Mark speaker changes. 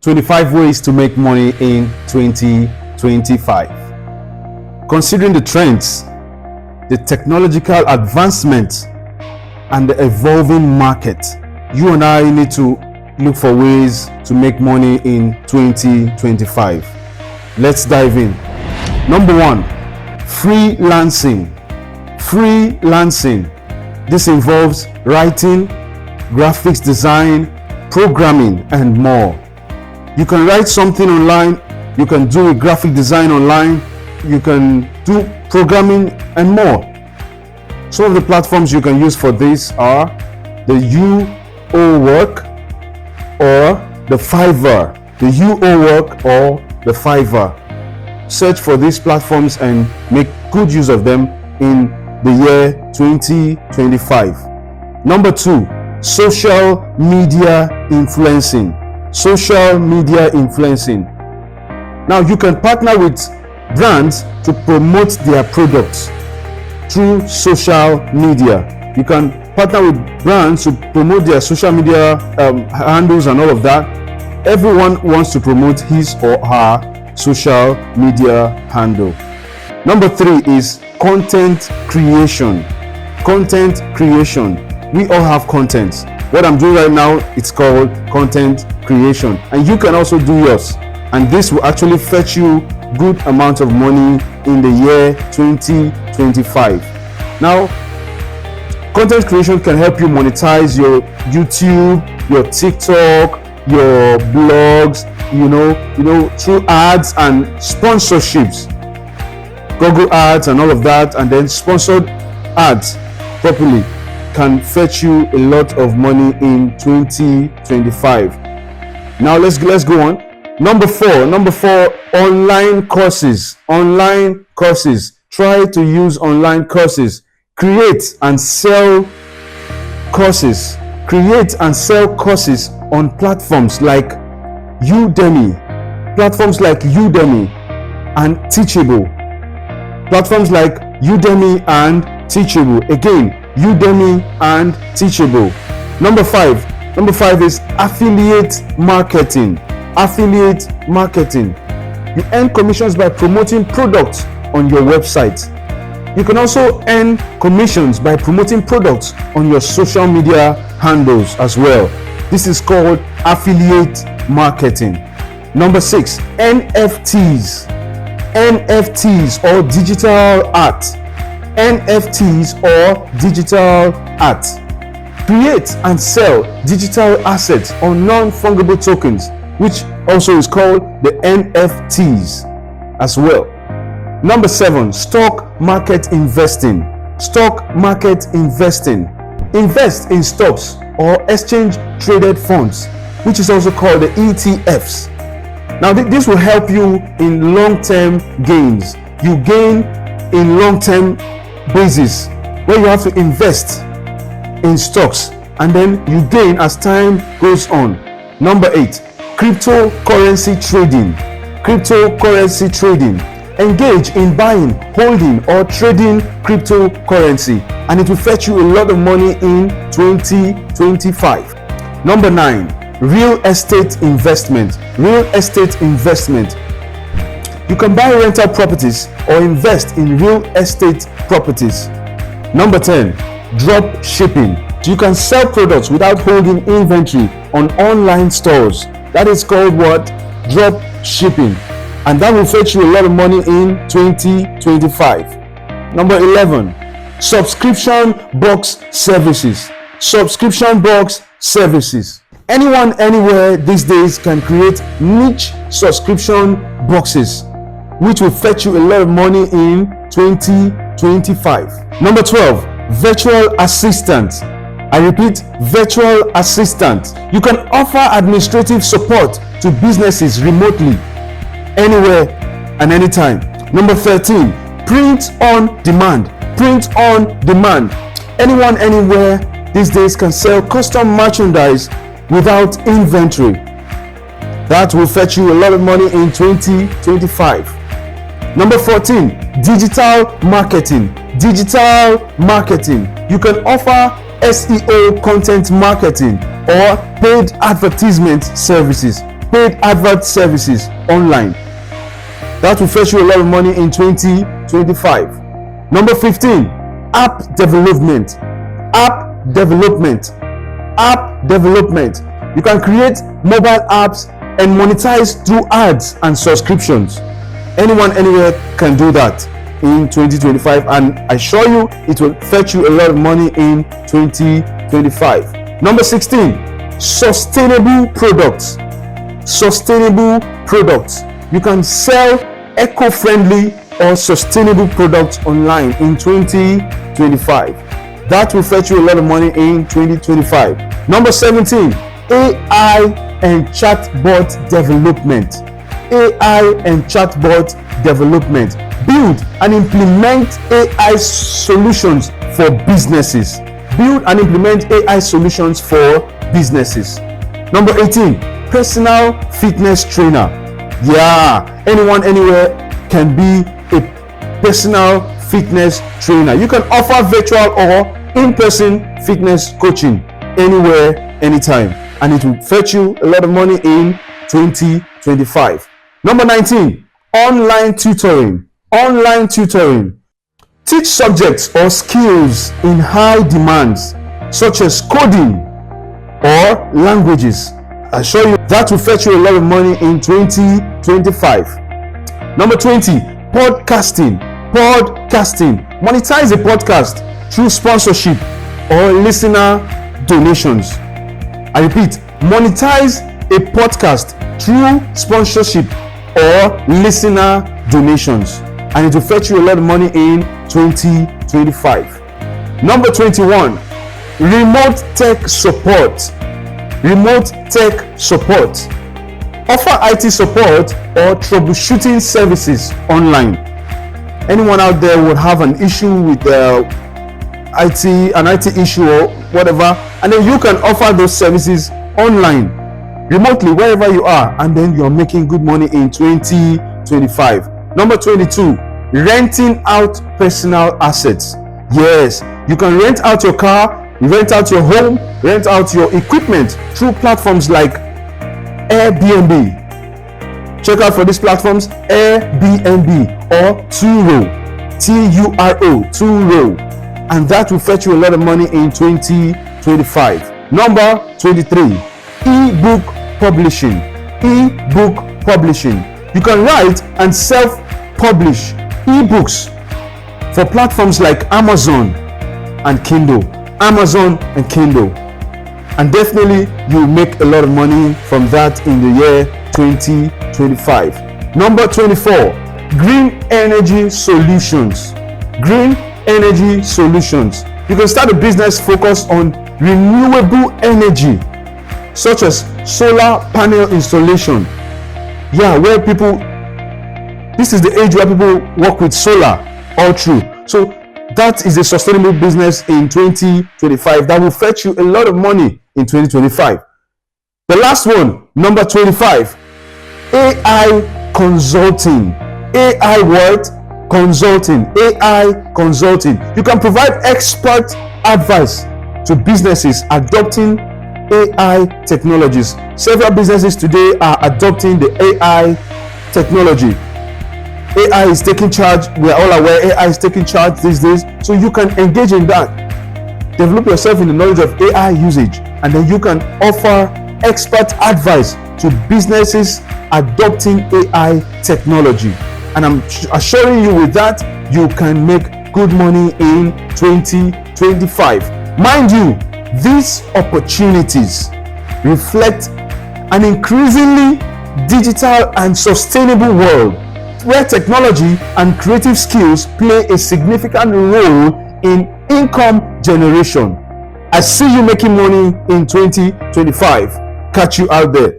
Speaker 1: 25 ways to make money in 2025. Considering the trends, the technological advancement, and the evolving market, you and I need to look for ways to make money in 2025. Let's dive in. Number 1, freelancing. Freelancing. This involves writing, graphics design, programming, and more. You can write something online, you can do a graphic design online, you can do programming and more. Some of the platforms you can use for this are the YouOWork or the Fiverr. The YouOWork or the Fiverr. Search for these platforms and make good use of them in the year 2025. Number 2, social media influencing. Social media influencing. Now you can partner with brands to promote their products through social media. You can partner with brands to promote their social media handles and all of that. Everyone wants to promote his or her social media handle. Number 3 is content creation. Content creation. We all have content. What I'm doing right now, it's called content creation, and you can also do yours, and this will actually fetch you good amount of money in the year 2025. Now, content creation can help you monetize your YouTube, your TikTok, your blogs, through ads and sponsorships, Google ads and all of that, and then sponsored ads properly can fetch you a lot of money in 2025. Now let's go on. Number 4, online courses. Online courses. Try to use online courses. Create and sell courses. Create and sell courses on platforms like Udemy and Teachable. Platforms like Udemy and Teachable. Again, Udemy and Teachable. Number 5 is affiliate marketing. Affiliate marketing. You earn commissions by promoting products on your website. You can also earn commissions by promoting products on your social media handles as well. This is called affiliate marketing. Number 6, NFTs. NFTs or digital art. NFTs or digital art. Create and sell digital assets on non-fungible tokens, which also is called the NFTs as well. Number 7, stock market investing. Stock market investing. Invest in stocks or exchange traded funds, which is also called the ETFs. Now this will help you in long-term gains. You gain in long-term basis where you have to invest in stocks and then you gain as time goes on. Number 8, cryptocurrency trading. Cryptocurrency trading. Engage in buying, holding, or trading cryptocurrency, and it will fetch you a lot of money in 2025. Number 9, real estate investment. Real estate investment. You can buy rental properties or invest in real estate properties. Number 10, drop shipping. You can sell products without holding inventory on online stores. That is called what? Drop shipping. And that will fetch you a lot of money in 2025. Number 11, subscription box services. Subscription box services. Anyone, anywhere these days can create niche subscription boxes, which will fetch you a lot of money in 2025. Number 12, virtual assistant. I repeat, virtual assistant. You can offer administrative support to businesses remotely, anywhere and anytime. Number 13, print on demand. Print on demand. Anyone, anywhere these days can sell custom merchandise without inventory. That will fetch you a lot of money in 2025. Number 14, digital marketing. Digital marketing. You can offer SEO content marketing or paid advertisement services. paid advert services online. That will fetch you a lot of money in 2025. Number 15, app development. App development. App development. You can create mobile apps and monetize through ads and subscriptions. Anyone, anywhere can do that in 2025, and I assure you it will fetch you a lot of money in 2025. Number 16, sustainable products. Sustainable products. You can sell eco-friendly or sustainable products online in 2025. That will fetch you a lot of money in 2025. Number 17, AI and chatbot development. AI and chatbot development. Build and implement AI solutions for businesses. Build and implement AI solutions for businesses. Number 18, personal fitness trainer. Yeah, anyone, anywhere can be a personal fitness trainer. You can offer virtual or in-person fitness coaching anywhere, anytime, and it will fetch you a lot of money in 2025. Number 19, online tutoring. Online tutoring. Teach subjects or skills in high demands, such as coding or languages. I assure you that will fetch you a lot of money in 2025. Number 20, podcasting. Podcasting. Monetize a podcast through sponsorship or listener donations. I repeat, monetize a podcast through sponsorship or listener donations, and it will fetch you a lot of money in 2025. Number 21, remote tech support. Remote tech support. Offer IT support or troubleshooting services online. Anyone out there would have an issue with an IT issue or whatever, and then you can offer those services online, remotely, wherever you are, and then you're making good money in 2025. Number 22, renting out personal assets. Yes, you can rent out your car, rent out your home, rent out your equipment through platforms like Airbnb. Check out for these platforms, Airbnb or Turo, Turo, Turo, and that will fetch you a lot of money in 2025. Number 23, ebook publishing. Ebook publishing. You can write and self-publish ebooks for platforms like Amazon and Kindle. Amazon and Kindle, and definitely you will make a lot of money from that in the year 2025. Number 24, green energy solutions. Green energy solutions. You can start a business focused on renewable energy, such as solar panel installation. Yeah, where people, this is the age where people work with solar all through. So that is a sustainable business in 2025 that will fetch you a lot of money in 2025. The last one, number 25, AI consulting. AI what? Consulting. AI consulting. You can provide expert advice to businesses adopting AI technologies. Several businesses today are adopting the AI technology. AI is taking charge. We are all aware AI is taking charge these days, so you can engage in that. Develop yourself in the knowledge of AI usage, and then you can offer expert advice to businesses adopting AI technology. And I'm assuring you with that, you can make good money in 2025. Mind you, these opportunities reflect an increasingly digital and sustainable world, where technology and creative skills play a significant role in income generation. I see you making money in 2025. Catch you out there.